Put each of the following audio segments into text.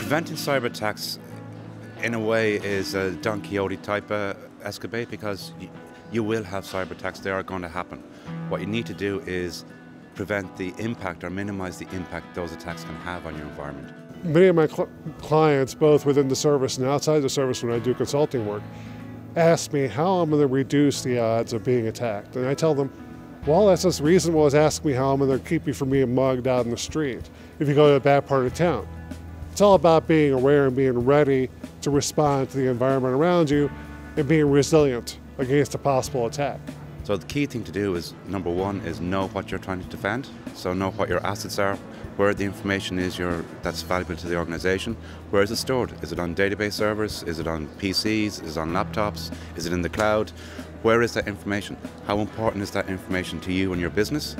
Preventing cyber attacks, in a way, is a Don Quixote type escapade, because you will have cyber attacks. They are going to happen. What you need to do is prevent the impact or minimize the impact those attacks can have on your environment. Many of my clients, both within the service and outside the service when I do consulting work, ask me how I'm going to reduce the odds of being attacked. And I tell them, well, that's as reasonable as asking me how I'm going to keep you from being mugged out in the street if you go to a bad part of town. It's all about being aware and being ready to respond to the environment around you and being resilient against a possible attack. So the key thing to do is, number one, is know what you're trying to defend. So know what your assets are, where the information is that's valuable to the organization. Where is it stored? Is it on database servers? Is it on PCs? Is it on laptops? Is it in the cloud? Where is that information? How important is that information to you and your business?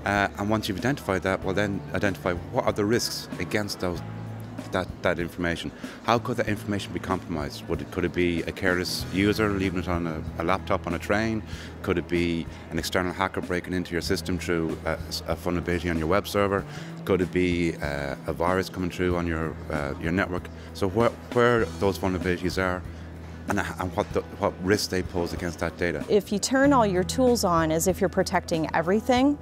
And once you've identified that, well, then identify what are the risks against that information. How could that information be compromised? Could it be a careless user leaving it on a laptop on a train? Could it be an external hacker breaking into your system through a vulnerability on your web server? Could it be a virus coming through on your network? So where those vulnerabilities are, and what risks they pose against that data. If you turn all your tools on as if you're protecting everything,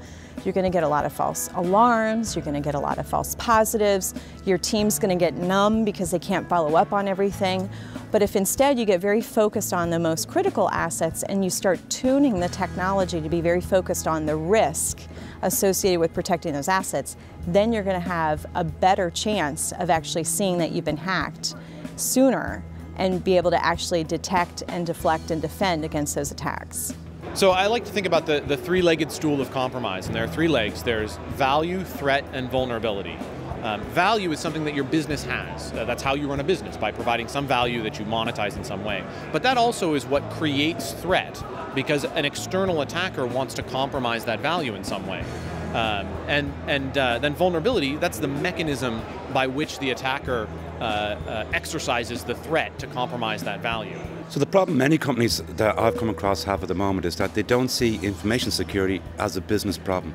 you're going to get a lot of false alarms, you're going to get a lot of false positives, your team's going to get numb because they can't follow up on everything. But if instead you get very focused on the most critical assets and you start tuning the technology to be very focused on the risk associated with protecting those assets, then you're going to have a better chance of actually seeing that you've been hacked sooner and be able to actually detect and deflect and defend against those attacks. So I like to think about the three-legged stool of compromise, and there are three legs. There's value, threat, and vulnerability. Value is something that your business has. That's how you run a business, by providing some value that you monetize in some way. But that also is what creates threat, because an external attacker wants to compromise that value in some way. Then vulnerability, that's the mechanism by which the attacker exercises the threat to compromise that value. So the problem many companies that I've come across have at the moment is that they don't see information security as a business problem.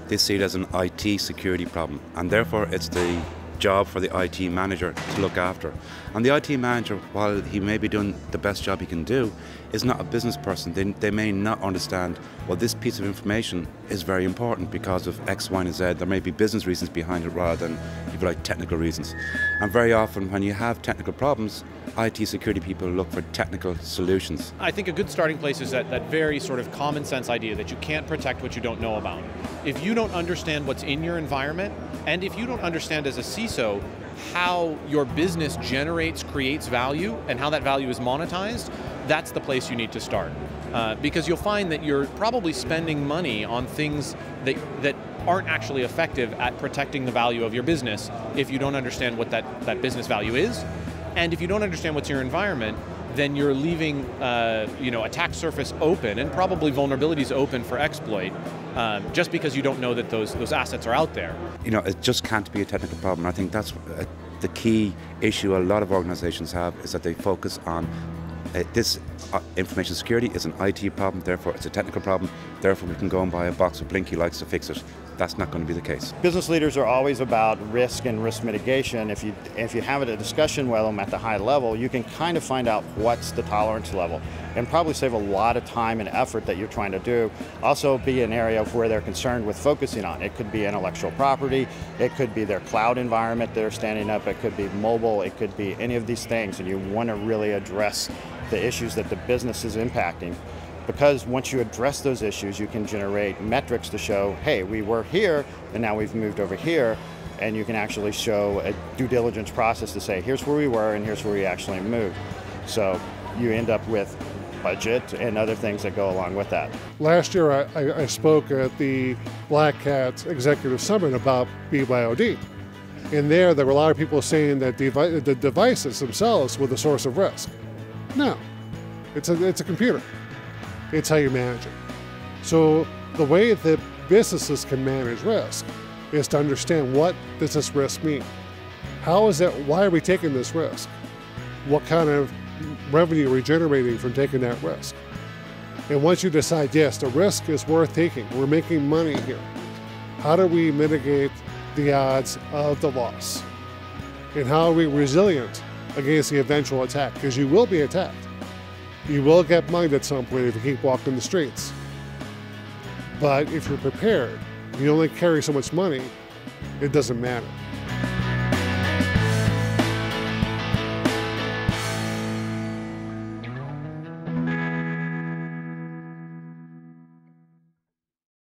They see it as an IT security problem, and therefore it's the job for the IT manager to look after. And the IT manager, while he may be doing the best job he can do, is not a business person. They may not understand, well, this piece of information is very important because of X, Y, and Z. There may be business reasons behind it rather than, if you like, technical reasons. And very often when you have technical problems, IT security people look for technical solutions. I think a good starting place is that very sort of common sense idea that you can't protect what you don't know about. If you don't understand what's in your environment, and if you don't understand as a CISO how your business creates value, and how that value is monetized, that's the place you need to start. Because you'll find that you're probably spending money on things that aren't actually effective at protecting the value of your business if you don't understand what that business value is. And if you don't understand what's in your environment, then you're leaving attack surface open and probably vulnerabilities open for exploit, just because you don't know that those assets are out there. It just can't be a technical problem. I think that's the key issue a lot of organizations have, is that they focus on this information security is an IT problem, therefore it's a technical problem, therefore we can go and buy a box of Blinky Lights to fix it. That's not going to be the case. Business leaders are always about risk and risk mitigation. If you have a discussion with them at the high level, you can kind of find out what's the tolerance level and probably save a lot of time and effort that you're trying to do. Also be an area of where they're concerned with focusing on. It could be intellectual property, it could be their cloud environment they're standing up, it could be mobile, it could be any of these things, and you want to really address the issues that the business is impacting. Because once you address those issues, you can generate metrics to show, hey, we were here and now we've moved over here, and you can actually show a due diligence process to say, here's where we were and here's where we actually moved. So you end up with budget and other things that go along with that. Last year I spoke at the Black Hat Executive Summit about BYOD. And there were a lot of people saying that the devices themselves were the source of risk. No, it's a computer. It's how you manage it. So the way that businesses can manage risk is to understand, what does this risk mean? How is that? Why are we taking this risk? What kind of revenue are we generating from taking that risk? And once you decide, yes, the risk is worth taking, we're making money here, how do we mitigate the odds of the loss? And how are we resilient against the eventual attack? Because you will be attacked. You will get mugged at some point if you keep walking the streets. But if you're prepared, you only carry so much money, it doesn't matter.